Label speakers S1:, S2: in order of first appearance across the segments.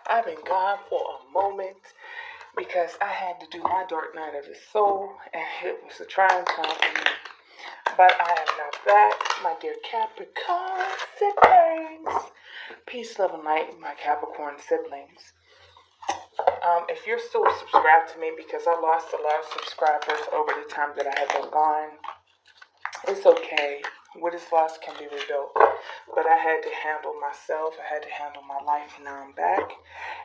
S1: I've been gone for a moment because I had to do my dark night of the soul, and it was a trying time for me. But I am now back, my dear Capricorn siblings. Peace, love, and light, my Capricorn siblings. If you're still subscribed to me, because I lost a lot of subscribers over the time that I have been gone, it's okay. What is lost can be rebuilt. But I had to handle myself. I had to handle my life, and now I'm back.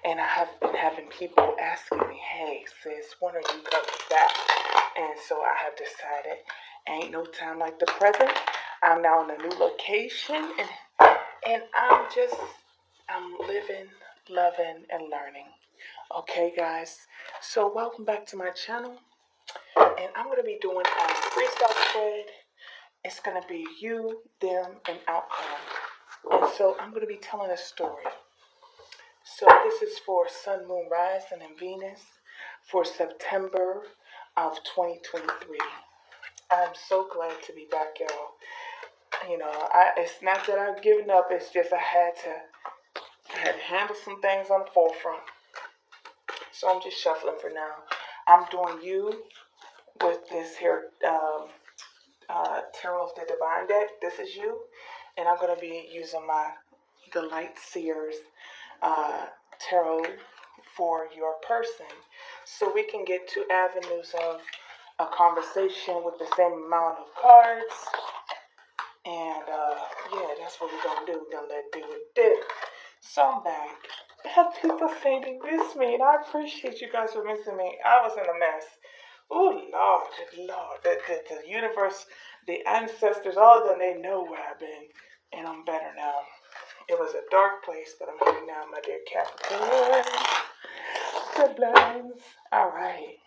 S1: And I have been having people asking me, hey, sis, when are you coming back? And so I have decided, ain't no time like the present. I'm now in a new location, and I'm living, loving, and learning. Okay, guys. So welcome back to my channel. And I'm going to be doing a freestyle spread. It's going to be you, them, and outcome. And so I'm going to be telling a story. So this is for Sun, Moon, Rising, and Venus for September of 2023. I'm so glad to be back, y'all. It's not that I've given up. It's just I had to handle some things on the forefront. So I'm just shuffling for now. I'm doing you with this here Tarot of the Divine deck. This is you, and I'm going to be using the Light Seers tarot for your person, so we can get to avenues of a conversation with the same amount of cards. And yeah, that's what we're gonna do. We're gonna let it do what it do. So I'm back. I have people saying they miss me, and I appreciate you guys for missing me. I was in a mess. Oh Lord, the universe, the ancestors, all of them, they know where I've been, and I'm better now. It was a dark place, but I'm here now, my dear Capricorn siblings. All right.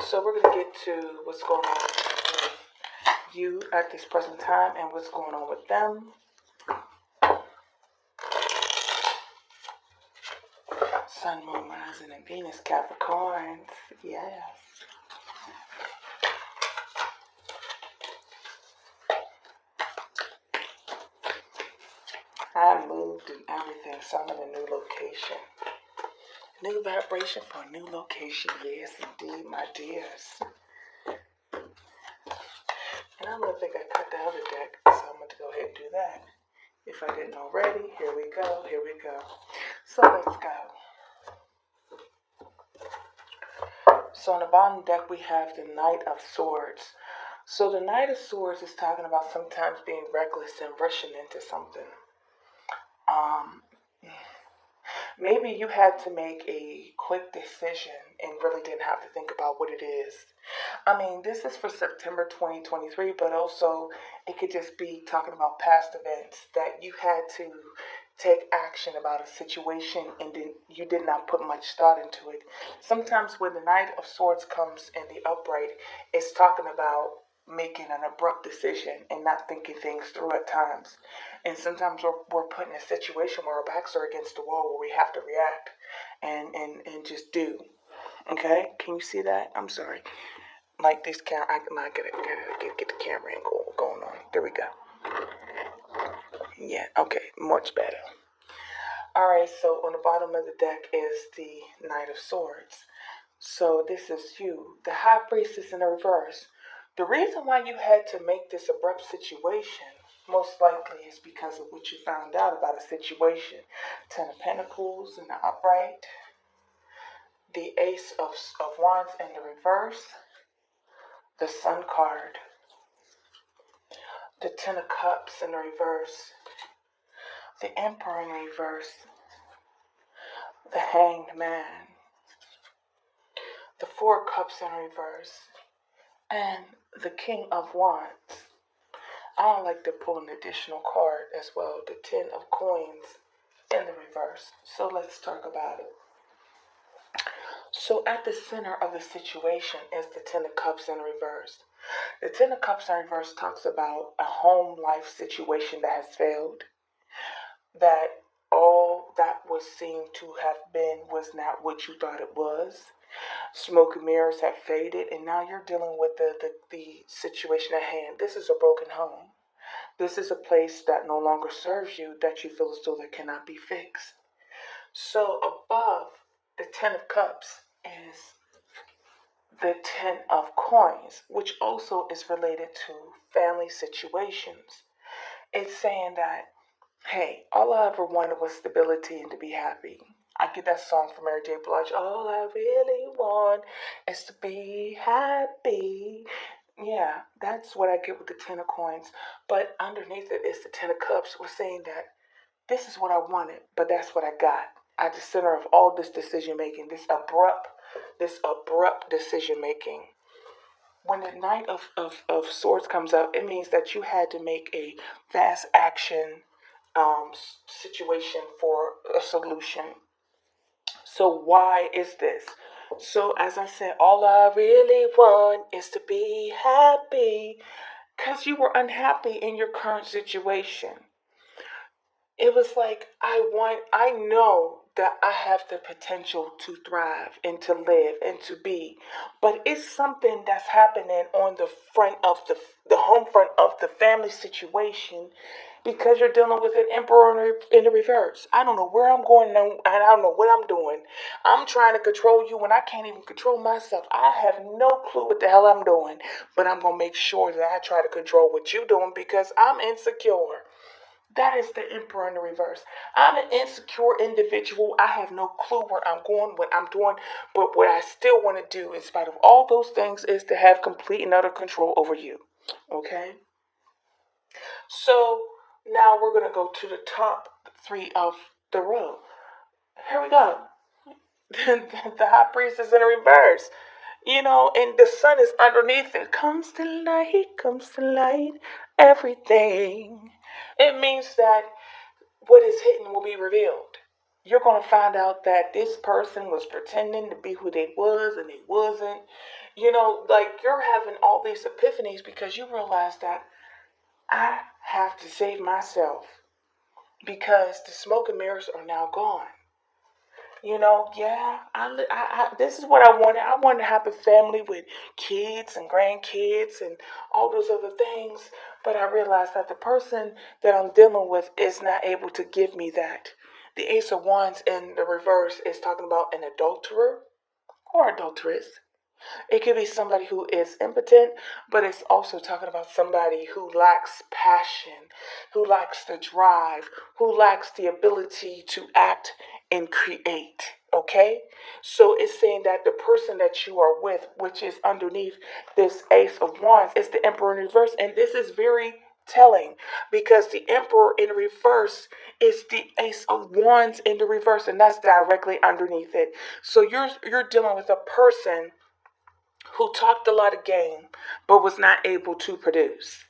S1: So we're gonna get to what's going on with you at this present time and what's going on with them. Sun, Moon, Rising, and Venus, Capricorns. Yes. I moved and everything, so I'm in a new location. New vibration for a new location. Yes, indeed, my dears. And I don't think I cut the other deck, so I'm going to go ahead and do that. If I didn't already, here we go. So let's go. So on the bottom deck, we have the Knight of Swords. So the Knight of Swords is talking about sometimes being reckless and rushing into something. Maybe you had to make a quick decision and really didn't have to think about what it is. I mean, this is for September 2023, but also it could just be talking about past events that you had to take action about a situation and then you did not put much thought into it. Sometimes when the Knight of Swords comes in the upright, it's talking about making an abrupt decision and not thinking things through at times. And sometimes we're put in a situation where our backs are against the wall where we have to react and just do. Okay? Can you see that? I'm sorry. Like this camera, I gotta get the camera angle going on. There we go. Yeah, okay, much better. Alright, so on the bottom of the deck is the Knight of Swords. So this is you. The High Priestess in the reverse. The reason why you had to make this abrupt situation most likely is because of what you found out about a situation. Ten of Pentacles in the upright. The Ace of Wands in the reverse. The Sun card. The Ten of Cups in the reverse. The Emperor in reverse. The Hanged Man. The Four Cups in reverse. And the King of Wands. I like to pull an additional card as well. The Ten of Coins in the reverse. So let's talk about it. So at the center of the situation is the Ten of Cups in reverse. The Ten of Cups in reverse talks about a home life situation that has failed. That all that was seen to have been was not what you thought it was. Smoke and mirrors have faded, and now you're dealing with the situation at hand. This is a broken home. This is a place that no longer serves you, that you feel as though that cannot be fixed. So above the Ten of Cups is the Ten of Coins, which also is related to family situations. It's saying that, hey, all I ever wanted was stability and to be happy. I get that song from Mary J. Blige. All I really want is to be happy. Yeah, that's what I get with the Ten of Coins. But underneath it is the Ten of Cups. We're saying that this is what I wanted, but that's what I got. At the center of all this decision making, this abrupt decision making. When the Knight of Swords comes up, it means that you had to make a fast action situation for a solution. So why is this? So as I said, all I really want is to be happy because you were unhappy in your current situation. It was like I know that I have the potential to thrive and to live and to be, but it's something that's happening on the front of the home front of the family situation because you're dealing with an emperor in the reverse. I don't know where I'm going and I don't know what I'm doing. I'm trying to control you when I can't even control myself. I have no clue what the hell I'm doing, but I'm gonna make sure that I try to control what you're doing because I'm insecure. That is the emperor in the reverse. I'm an insecure individual. I have no clue where I'm going, what I'm doing, but what I still want to do, in spite of all those things, is to have complete and utter control over you. Okay? So now we're going to go to the top three of the row. Here we go. The high priest is in the reverse. And the sun is underneath it. Comes to light, everything. It means that what is hidden will be revealed. You're going to find out that this person was pretending to be who they was and they wasn't. Like you're having all these epiphanies because you realize that I have to save myself because the smoke and mirrors are now gone. Yeah, this is what I wanted. I wanted to have a family with kids and grandkids and all those other things. But I realized that the person that I'm dealing with is not able to give me that. The Ace of Wands in the reverse is talking about an adulterer or adulteress. It could be somebody who is impotent, but it's also talking about somebody who lacks passion, who lacks the drive, who lacks the ability to act and create. Okay? So it's saying that the person that you are with, which is underneath this Ace of Wands, is the Emperor in reverse. And this is very telling because the Emperor in reverse is the Ace of Wands in the reverse, and that's directly underneath it. So you're dealing with a person who talked a lot of game but was not able to produce.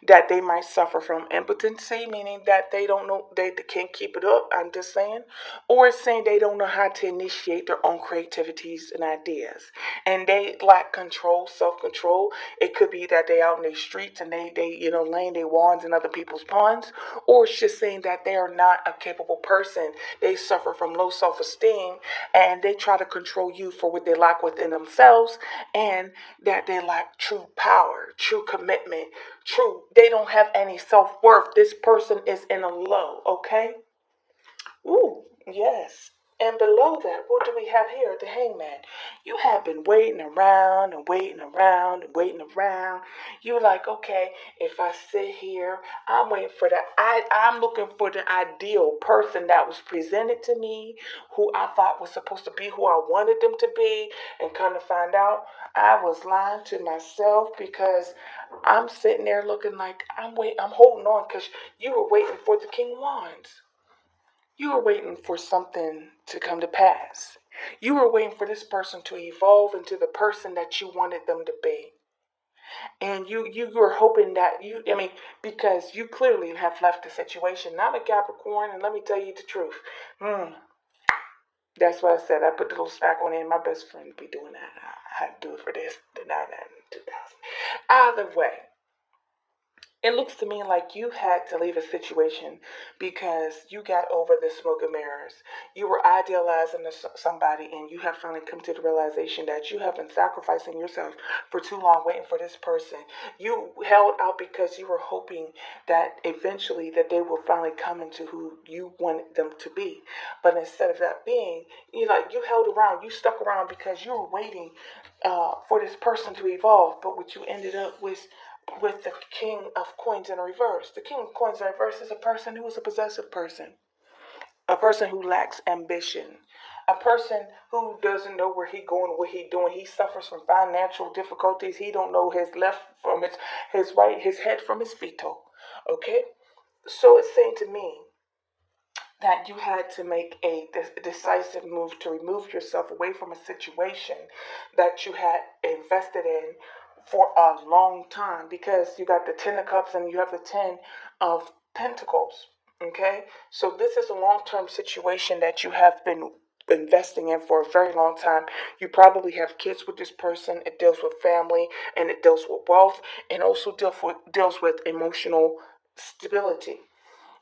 S1: That they might suffer from impotency, meaning that they don't know, they can't keep it up. I'm just saying. Or it's saying they don't know how to initiate their own creativities and ideas. And they lack control, self control. It could be that they out in the streets and they laying their wands in other people's ponds. Or it's just saying that they are not a capable person. They suffer from low self esteem and they try to control you for what they lack within themselves, and that they lack true power, true commitment, true. They don't have any self worth. This person is in a low, okay? Ooh, yes. And below that, what do we have here? The hangman. You have been waiting around and waiting around and waiting around. You're like, okay, if I sit here, I'm waiting for I'm looking for the ideal person that was presented to me, who I thought was supposed to be who I wanted them to be, and kind of find out I was lying to myself because I'm sitting there looking like I'm holding on because you were waiting for the King of Wands. You were waiting for something to come to pass. You were waiting for this person to evolve into the person that you wanted them to be. And you were hoping that because you clearly have left the situation. Now I'm a Capricorn, and let me tell you the truth. That's what I said. I put the little stack on in. My best friend be doing that. I had to do it for this, the 9 2000. Either way, It looks to me like you had to leave a situation because you got over the smoke and mirrors. You were idealizing somebody, and you have finally come to the realization that you have been sacrificing yourself for too long waiting for this person. You held out because you were hoping that eventually that they will finally come into who you wanted them to be. But instead of that being, you held around, you stuck around because you were waiting for this person to evolve. But what you ended up with the King of Coins in reverse. The King of Coins in reverse is a person who is a possessive person, a person who lacks ambition, a person who doesn't know where he going, what he doing. He suffers from financial difficulties. He don't know his left from his right, his head from his feet. Okay, so it's saying to me that you had to make a decisive move to remove yourself away from a situation that you had invested in for a long time, because you got the 10 of cups and you have the 10 of pentacles. Okay, so this is a long-term situation that you have been investing in for a very long time. You probably have kids with this person. It deals with family, and it deals with wealth, and also deals with emotional stability.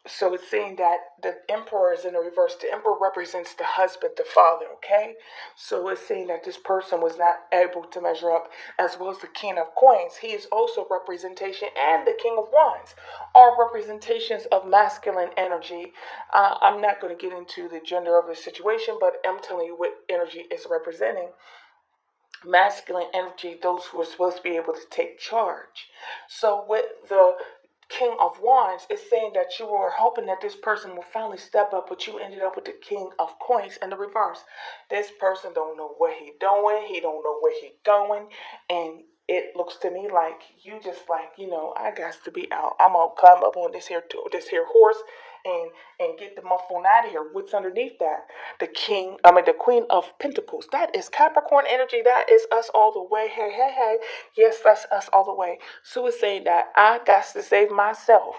S1: So it's saying that the emperor is in the reverse. The emperor represents the husband, the father, okay? So it's saying that this person was not able to measure up, as well as the king of coins. He is also representation, and the king of wands are representations of masculine energy. I'm not going to get into the gender of the situation, but I'm telling you what energy is representing. Masculine energy, those who are supposed to be able to take charge. So with the King of Wands, is saying that you were hoping that this person will finally step up, but you ended up with the King of Coins in the reverse. This person don't know what he doing. He don't know where he going, and it looks to me like you just like, I got to be out. I'm gonna come up on this here horse and get the muffin out of here. What's underneath that? The Queen of Pentacles. That is Capricorn energy. That is us all the way. Hey, hey, hey. Yes, that's us all the way. So it's saying that I got to save myself.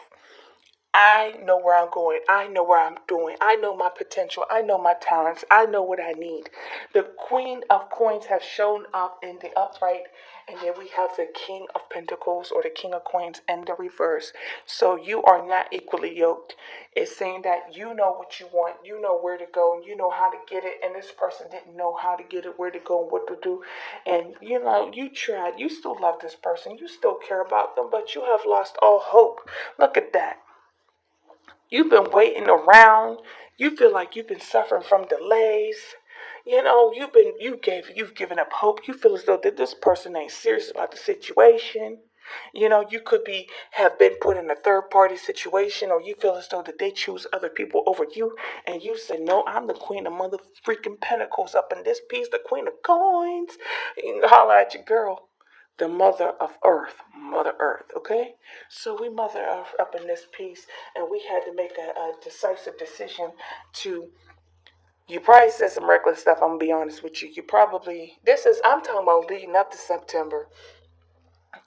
S1: I know where I'm going. I know where I'm doing. I know my potential. I know my talents. I know what I need. The Queen of Coins has shown up in the upright, and then we have the King of Pentacles or the King of Coins in the reverse. So you are not equally yoked. It's saying that you know what you want, you know where to go, and you know how to get it, and this person didn't know how to get it, where to go, and what to do. And you tried. You still love this person. You still care about them, but you have lost all hope. Look at that. You've been waiting around. You feel like you've been suffering from delays. You've given up hope. You feel as though that this person ain't serious about the situation. You could have been put in a third party situation, or you feel as though that they choose other people over you, and you say, no, I'm the queen of mother freaking pentacles up in this piece, the queen of coins. You can holler at your girl, the mother of earth, mother earth. Okay, so we mother earth up in this piece, and we had to make a decisive decision to. You probably said some reckless stuff. I'm gonna be honest with you. I'm talking about leading up to September.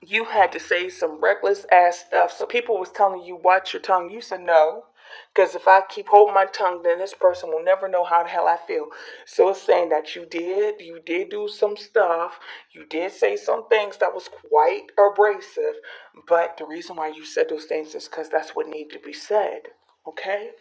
S1: You had to say some reckless ass stuff. So people was telling you, watch your tongue. You said no. Because if I keep holding my tongue, then this person will never know how the hell I feel. So it's saying that you did do some stuff. You did say some things that was quite abrasive. But the reason why you said those things is because that's what needed to be said. Okay?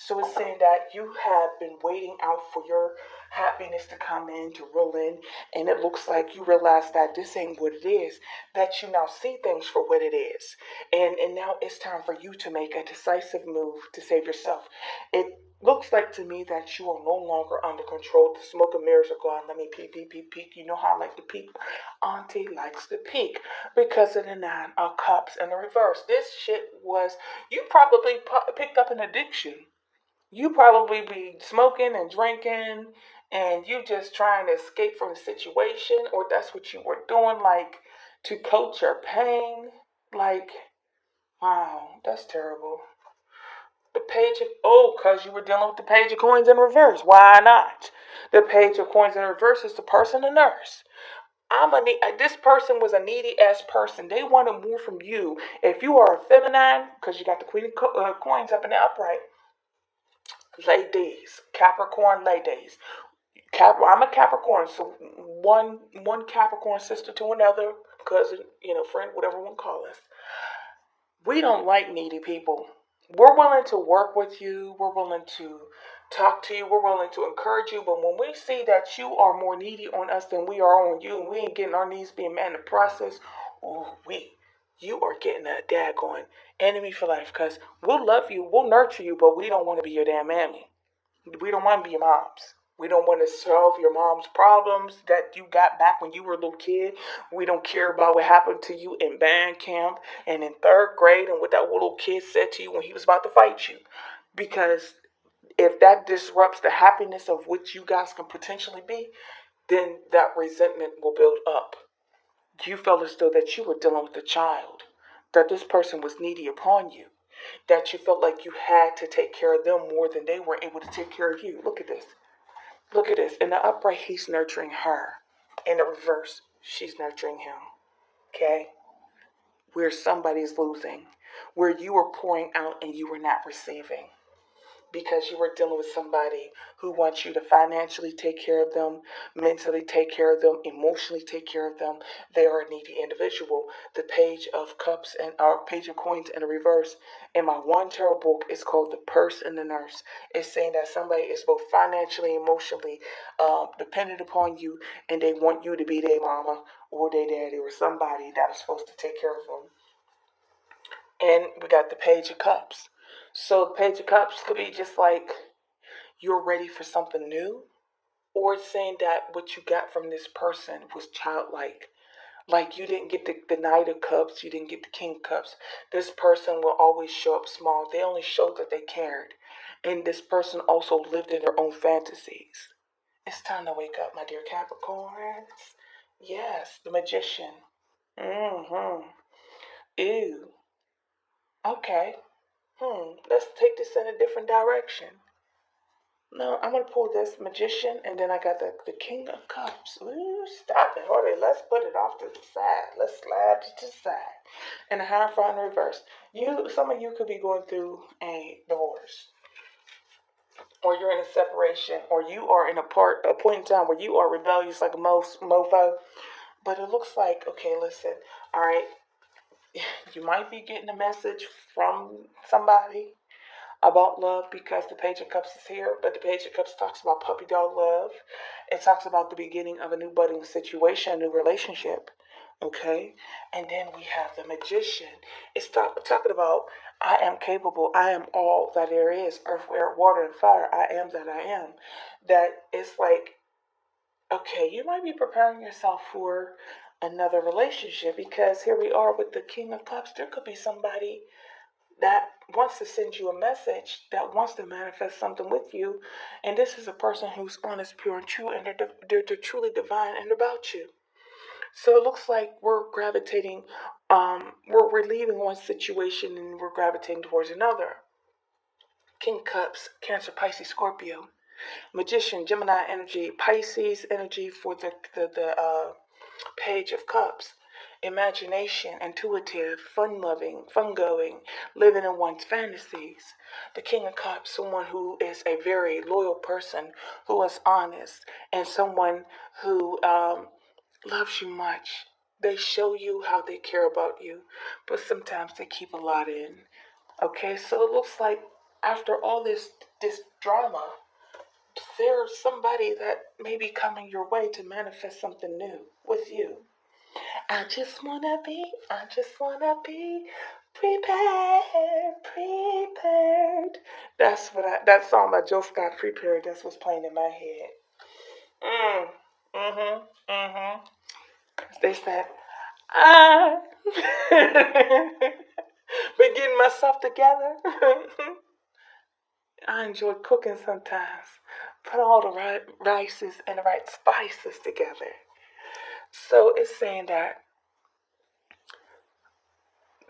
S1: So it's saying that you have been waiting out for your happiness to come in, to roll in, and it looks like you realize that this ain't what it is, that you now see things for what it is. And now it's time for you to make a decisive move to save yourself. It looks like to me that you are no longer under control. The smoke and mirrors are gone. Let me peek, peek, peek, peek. You know how I like to peek? Auntie likes to peek because of the 9 of cups in the reverse. This shit was, you probably picked up an addiction. You probably be smoking and drinking, and you just trying to escape from the situation, or that's what you were doing, like to coach your pain. Like, wow, that's terrible. The page of, because you were dealing with the page of coins in reverse. Why not? The page of coins in reverse is the person, the nurse. This person was a needy ass person. They wanted more from you. If you are a feminine, because you got the queen of coins up in the upright, ladies, Capricorn ladies. I'm a Capricorn, so one Capricorn sister to another cousin, friend, whatever one call us. We don't like needy people. We're willing to work with you. We're willing to talk to you. We're willing to encourage you. But when we see that you are more needy on us than we are on you, and we ain't getting our needs being met in the process, you are getting a daggone enemy for life. Because we'll love you, we'll nurture you, but we don't want to be your damn mammy. We don't want to be your moms. We don't want to solve your mom's problems that you got back when you were a little kid. We don't care about what happened to you in band camp and in third grade and what that little kid said to you when he was about to fight you. Because if that disrupts the happiness of which you guys can potentially be, then that resentment will build up. You felt as though that you were dealing with a child, that this person was needy upon you, that you felt like you had to take care of them more than they were able to take care of you. Look at this. Look at this. In the upright, he's nurturing her. In the reverse, she's nurturing him. Okay? Where somebody's losing. Where you were pouring out and you were not receiving. Because you were dealing with somebody who wants you to financially take care of them, mentally take care of them, emotionally take care of them. They are a needy individual. The page of cups and our page of coins in the reverse in my one tarot book is called The Purse and the Nurse. It's saying that somebody is both financially, emotionally dependent upon you, and they want you to be their mama or their daddy or somebody that is supposed to take care of them. And we got the Page of Cups. So the Page of Cups could be just like you're ready for something new, or it's saying that what you got from this person was childlike. Like you didn't get the Knight of Cups, you didn't get the King of Cups. This person will always show up small. They only showed that they cared. And this person also lived in their own fantasies. It's time to wake up, my dear Capricorns. Yes, the Magician. Mm-hmm. Ew. Okay. Let's take this in a different direction. No, I'm gonna pull this Magician, and then I got the King of Cups. Ooh, stop it, hold it. Let's put it off to the side. Let's slide it to the side. And the Hierophant in reverse. Some of you could be going through a divorce, or you're in a separation, or you are in a point in time where you are rebellious like a mofo. But it looks like, okay, listen, all right, you might be getting a message from somebody about love because the Page of Cups is here, but the Page of Cups talks about puppy dog love. It talks about the beginning of a new budding situation, a new relationship. Okay? And then we have the Magician. It's talking about I am capable. I am all that there is. Earth, air, water, and fire. I am that I am. That it's like, okay, you might be preparing yourself for another relationship because here we are with the King of Cups. There could be somebody that wants to send you a message, that wants to manifest something with you. And this is a person who's honest, pure, and true, and they're truly divine and about you. So it looks like we're gravitating, we're leaving one situation and we're gravitating towards another. King Cups, Cancer, Pisces, Scorpio. Magician, Gemini energy, Pisces energy for the Page of Cups. Imagination, intuitive, fun-loving, fun-going, living in one's fantasies. The King of Cups, someone who is a very loyal person, who is honest, and someone who loves you much. They show you how they care about you, but sometimes they keep a lot in. Okay, so it looks like after all this drama, there's somebody that may be coming your way to manifest something new with you. I just wanna be prepared. That song by Joe Scott, Prepared, that's what's playing in my head. Mm-hmm. They said, I been getting myself together. I enjoy cooking sometimes. Put all the right rices and the right spices together. So it's saying that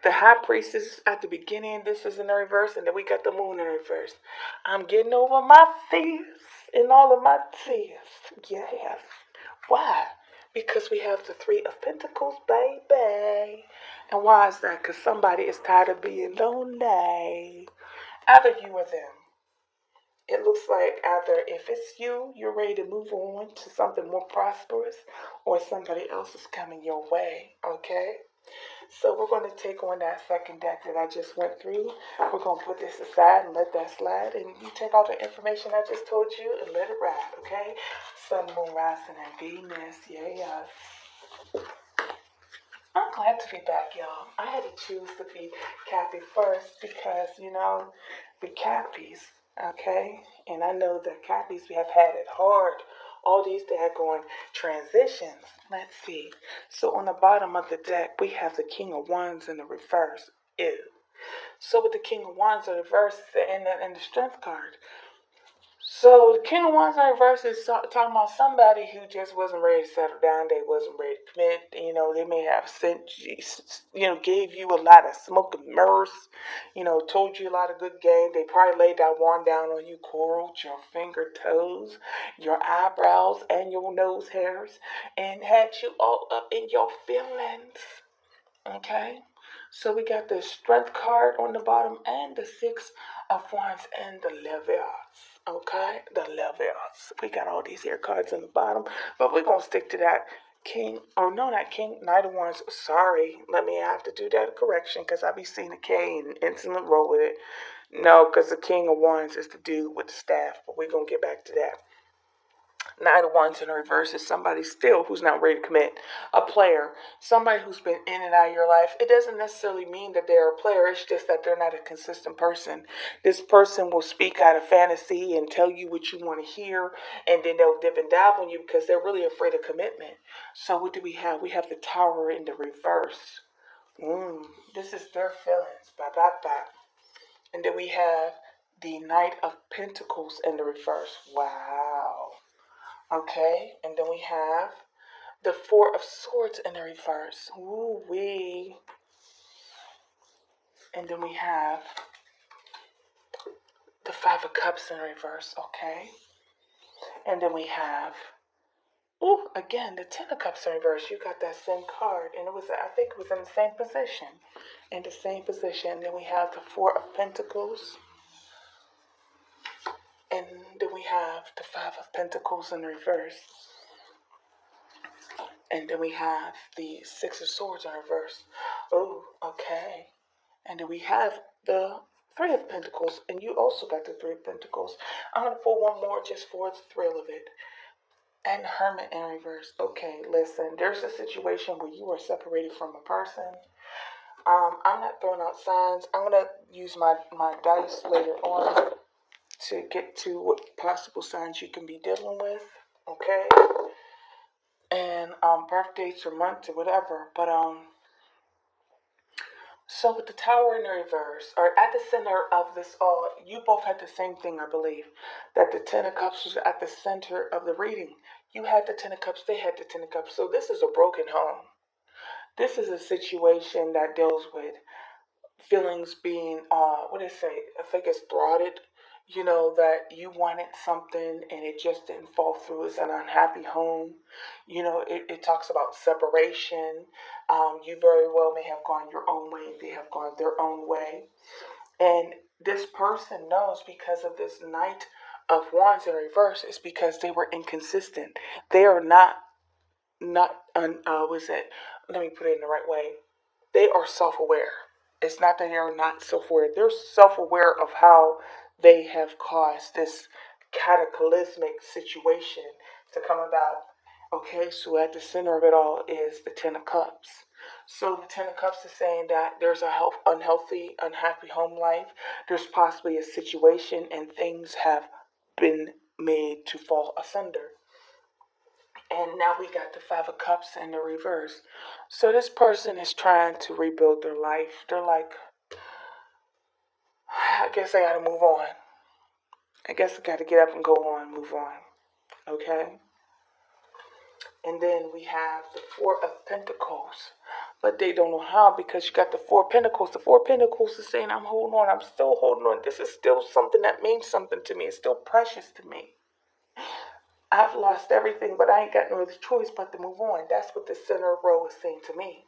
S1: the high priestess at the beginning, this is in the reverse, and then we got the moon in reverse. I'm getting over my fears and all of my tears. Yes. Why? Because we have the Three of Pentacles, baby. And why is that? Because somebody is tired of being lonely. Either you or them. It looks like either if it's you, you're ready to move on to something more prosperous, or somebody else is coming your way, okay? So we're going to take on that second deck that I just went through. We're going to put this aside and let that slide. And you take all the information I just told you and let it ride, okay? Sun, Moon, Rising, and Venus. Yeah. I'm glad to be back, y'all. I had to choose to be Kathy first because, the Kathy's, okay? And I know the Kathy's, we have had it hard. All these daggone transitions. Let's see. So on the bottom of the deck, we have the King of Wands in the reverse. Ew. So with the King of Wands in the reverse and the Strength card. So the King of Wands in reverse is talking about somebody who just wasn't ready to settle down. They wasn't ready to commit. They may have sent you, gave you a lot of smoke and mirrors. Told you a lot of good game. They probably laid that wand down on you, curled your finger toes, your eyebrows, and your nose hairs, and had you all up in your feelings. Okay? So we got the Strength card on the bottom and the Six of Wands and the Levels. Okay? The Levels. We got all these here cards on the bottom, but we're going to stick to that King. Oh, no, not King. Knight of Wands. Sorry. Let me have to do that correction because I be seeing a K and instantly roll with it. No, because the King of Wands is the dude with the staff, but we're going to get back to that. Nine of Wands in reverse is somebody still who's not ready to commit. A player, somebody who's been in and out of your life. It doesn't necessarily mean that they're a player. It's just that they're not a consistent person. This person will speak out of fantasy and tell you what you want to hear, and then they'll dip and dive on you because they're really afraid of commitment. So what do we have? We have the Tower in the reverse. This is their feelings. Bye, bye, bye. And then we have the Knight of Pentacles in the reverse. Wow. Okay, and then we have the Four of Swords in the reverse. Ooh wee. And then we have the Five of Cups in reverse. Okay. And then we have, again, the Ten of Cups in reverse. You got that same card, and I think it was in the same position. In the same position. And then we have the Four of Pentacles. And then we have the Five of Pentacles in reverse. And then we have the Six of Swords in reverse. Oh, okay. And then we have the Three of Pentacles. And you also got the Three of Pentacles. I'm going to pull one more just for the thrill of it. And Hermit in reverse. Okay, listen. There's a situation where you are separated from a person. I'm not throwing out signs. I'm going to use my dice later on to get to what possible signs you can be dealing with. Okay? And birth dates or months or whatever. But so with the Tower in the reverse, or at the center of this all, you both had the same thing, I believe, that the Ten of Cups was at the center of the reading. You had the Ten of Cups, they had the Ten of Cups. So this is a broken home. This is a situation that deals with feelings being, what did it say? I think it's thwarted. That you wanted something and it just didn't fall through. It's an unhappy home. It talks about separation. You very well may have gone your own way. They have gone their own way. And this person knows because of this Knight of Wands in reverse is because they were inconsistent. They are not, what's it? Let me put it in the right way. They are self-aware. It's not that they're not self-aware. They're self-aware of how they have caused this cataclysmic situation to come about. Okay, so at the center of it all is the Ten of Cups. So the Ten of Cups is saying that there's a unhealthy, unhappy home life. There's possibly a situation and things have been made to fall asunder. And now we got the Five of Cups in the reverse. So this person is trying to rebuild their life. They're like, I guess I gotta move on. I guess I gotta get up and go on, move on. Okay? And then we have the Four of Pentacles. But they don't know how because you got the Four of Pentacles. The Four of Pentacles is saying, I'm holding on. I'm still holding on. This is still something that means something to me. It's still precious to me. I've lost everything, but I ain't got no other choice but to move on. That's what the center row is saying to me.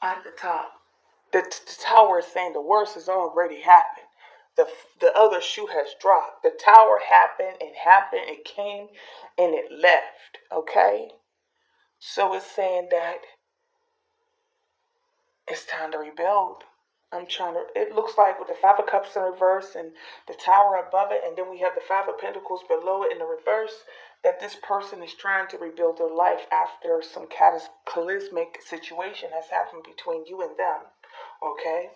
S1: At the top, the tower is saying the worst has already happened. The other shoe has dropped. The tower happened, it came, and it left. Okay? So it's saying that It's time to rebuild. It looks like with the Five of Cups in reverse and the Tower above it, and then we have the Five of Pentacles below it in the reverse, that this person is trying to rebuild their life after some cataclysmic situation has happened between you and them. Okay?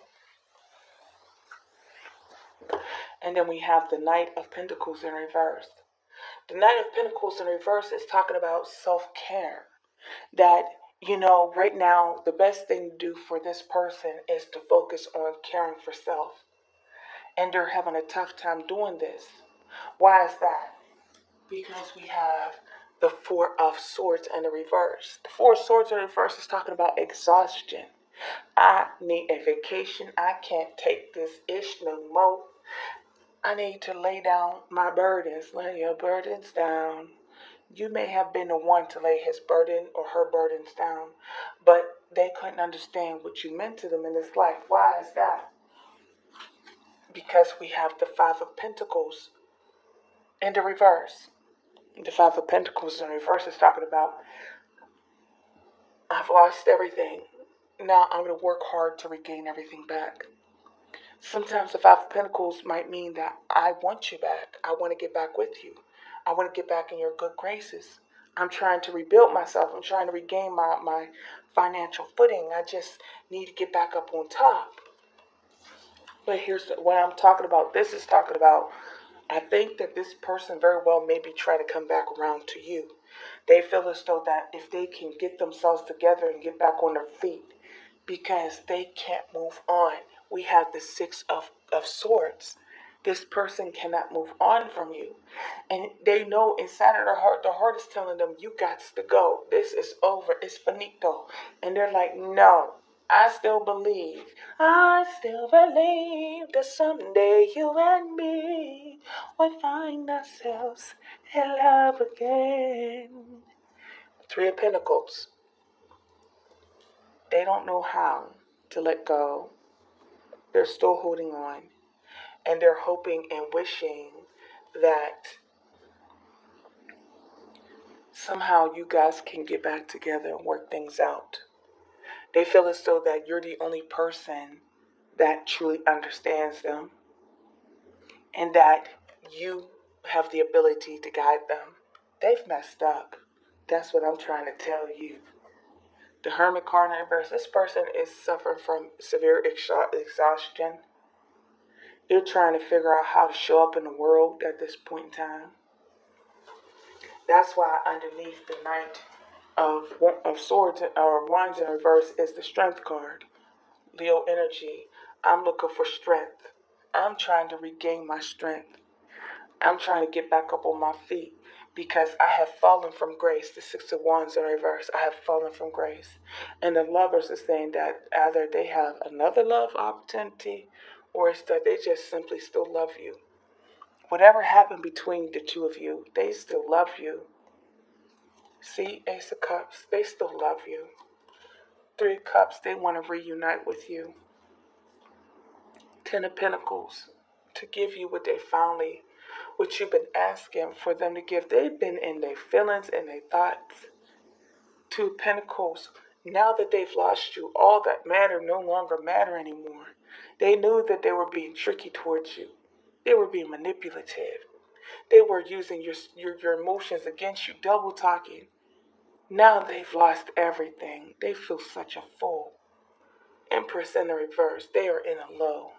S1: And then we have the Knight of Pentacles in reverse. The Knight of Pentacles in reverse is talking about self-care. That, right now, the best thing to do for this person is to focus on caring for self. And they're having a tough time doing this. Why is that? Because we have the Four of Swords in the reverse. The Four of Swords in the reverse is talking about exhaustion. I need a vacation. I can't take this ish no more. I need to lay down my burdens. Lay your burdens down. You may have been the one to lay his burden or her burdens down, but they couldn't understand what you meant to them in this life. Why is that? Because we have the Five of Pentacles in the reverse. The Five of Pentacles in reverse is talking about, I've lost everything. Now I'm going to work hard to regain everything back. Sometimes the Five of Pentacles might mean that I want you back. I want to get back with you. I want to get back in your good graces. I'm trying to rebuild myself. I'm trying to regain my financial footing. I just need to get back up on top. But here's what I'm talking about. This is talking about, I think that this person very well maybe try to come back around to you. They feel as though that if they can get themselves together and get back on their feet, because they can't move on. We have the Six of Swords. This person cannot move on from you. And they know inside of their heart is telling them, you got to go. This is over. It's finito. And they're like, no, I still believe. I still believe that someday you and me will find ourselves in love again. Three of Pentacles. They don't know how to let go. They're still holding on. And they're hoping and wishing that somehow you guys can get back together and work things out. They feel as though that you're the only person that truly understands them and that you have the ability to guide them. They've messed up. That's what I'm trying to tell you. The Hermit card in reverse. This person is suffering from severe exhaustion. They're trying to figure out how to show up in the world at this point in time. That's why underneath the Knight of Swords or Wands in reverse is the Strength card. Leo energy. I'm looking for strength. I'm trying to regain my strength. I'm trying to get back up on my feet because I have fallen from grace. The Six of Wands in reverse. I have fallen from grace. And the Lovers is saying that either they have another love opportunity or it's that they just simply still love you. Whatever happened between the two of you, they still love you. See, Ace of Cups, they still love you. Three of Cups, they want to reunite with you. Ten of Pentacles, to give you what you've been asking for them to give. They've been in their feelings and their thoughts. Two of Pentacles, now that they've lost you, all that matter no longer matter anymore. They knew that they were being tricky towards you. They were being manipulative. They were using your emotions against you, double talking. Now they've lost everything. They feel such a fool. Empress in the reverse. They are in a low.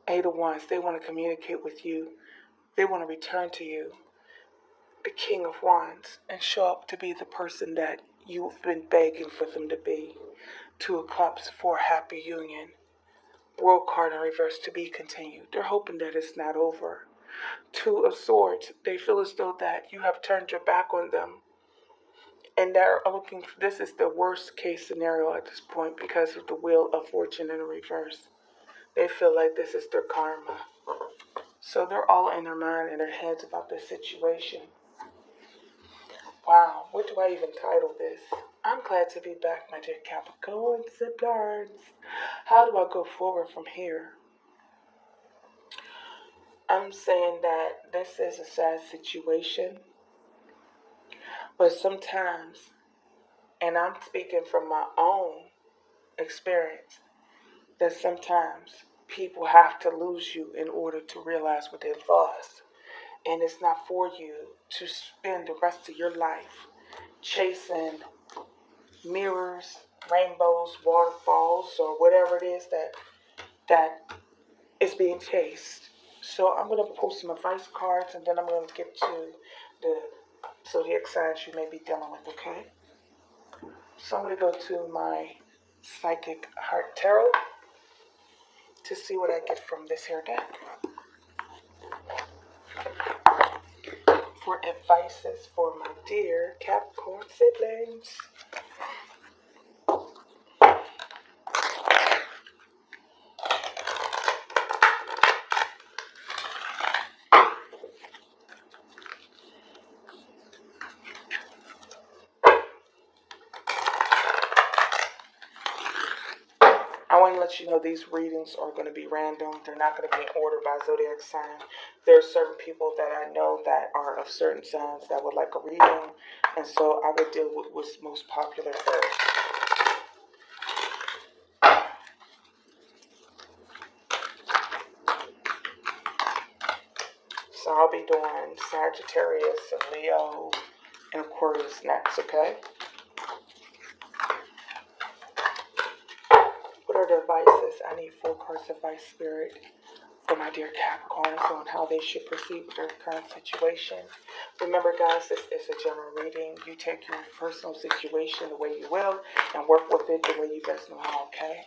S1: Eight of Wands. They want to communicate with you. They want to return to you. The King of Wands. And show up to be the person that you've been begging for them to be. Two of Cups for happy union. World card in reverse, to be continued. They're hoping that it's not over. Two of Swords. They feel as though that you have turned your back on them. And they're looking, this is the worst case scenario at this point because of the Wheel of Fortune in reverse. They feel like this is their karma. So they're all in their mind and their heads about this situation. Wow, what do I even title this? I'm glad to be back, my dear Capricorn siblings. How do I go forward from here? I'm saying that this is a sad situation. But sometimes, and I'm speaking from my own experienced that sometimes people have to lose you in order to realize what they've lost. And it's not for you to spend the rest of your life chasing mirrors, rainbows, waterfalls, or whatever it is that is being chased. So I'm going to pull some advice cards, and then I'm going to get to the zodiac signs you may be dealing with, okay? So I'm going to go to my Psychic Heart Tarot to see what I get from this here deck. For advices for my dear Capricorn siblings. I want to let you know these readings are going to be random. They're not going to be in order by zodiac sign. There are certain people that I know that are of certain signs that would like a reading, and so I would deal with what's most popular first. So I'll be doing Sagittarius and Leo and Aquarius next, okay? What are the advices? I need 4 cards advice, Spirit, for my dear Capricorns on how they should proceed with their current situation. Remember, guys, this is a general reading. You take your personal situation the way you will and work with it the way you best know how, okay?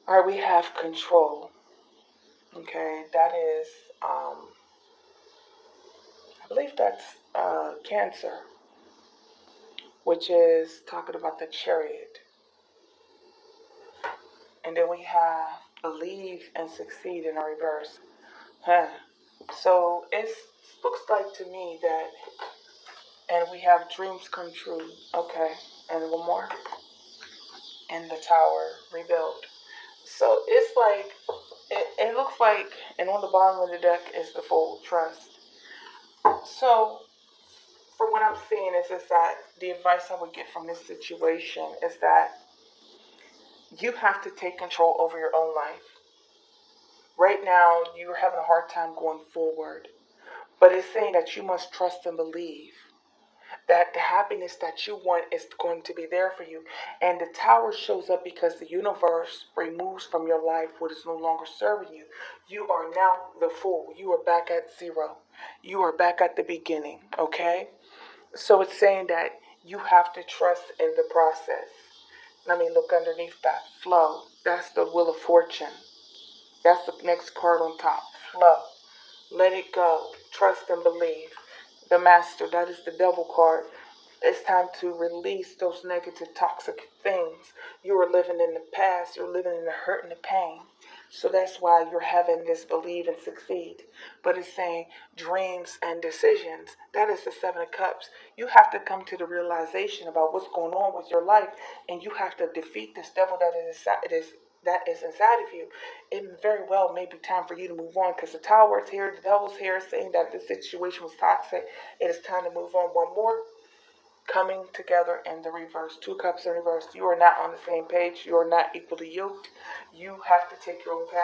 S1: All right, we have control. Okay, that is, I believe that's Cancer, which is talking about the Chariot. And then we have believe and succeed in a reverse. Huh. So it looks like to me that, and we have dreams come true. Okay, and one more. And the Tower rebuilt. So it's like, it looks like, and on the bottom of the deck is the Fool Trust. So, for what I'm seeing is that the advice I would get from this situation is that you have to take control over your own life. Right now, you're having a hard time going forward, but it's saying that you must trust and believe that the happiness that you want is going to be there for you. And the Tower shows up because the universe removes from your life what is no longer serving you. You are now the Fool. You are back at zero. You are back at the beginning, okay? So it's saying that you have to trust in the process. Let me look underneath that. Flow. That's the Wheel of Fortune. That's the next card on top. Flow. Let it go. Trust and believe. The Master. That is the Devil card. It's time to release those negative, toxic things. You are living in the past. You're living in the hurt and the pain. So that's why you're having this believe and succeed. But it's saying dreams and decisions. That is the 7 of Cups. You have to come to the realization about what's going on with your life, and you have to defeat this devil that is inside of you. It very well may be time for you to move on, because the Tower is here, the Devil's here, saying that this situation was toxic. It is time to move on. One more. Coming together in the reverse. 2 cups in reverse. You are not on the same page. You are not equally yoked. You have to take your own path.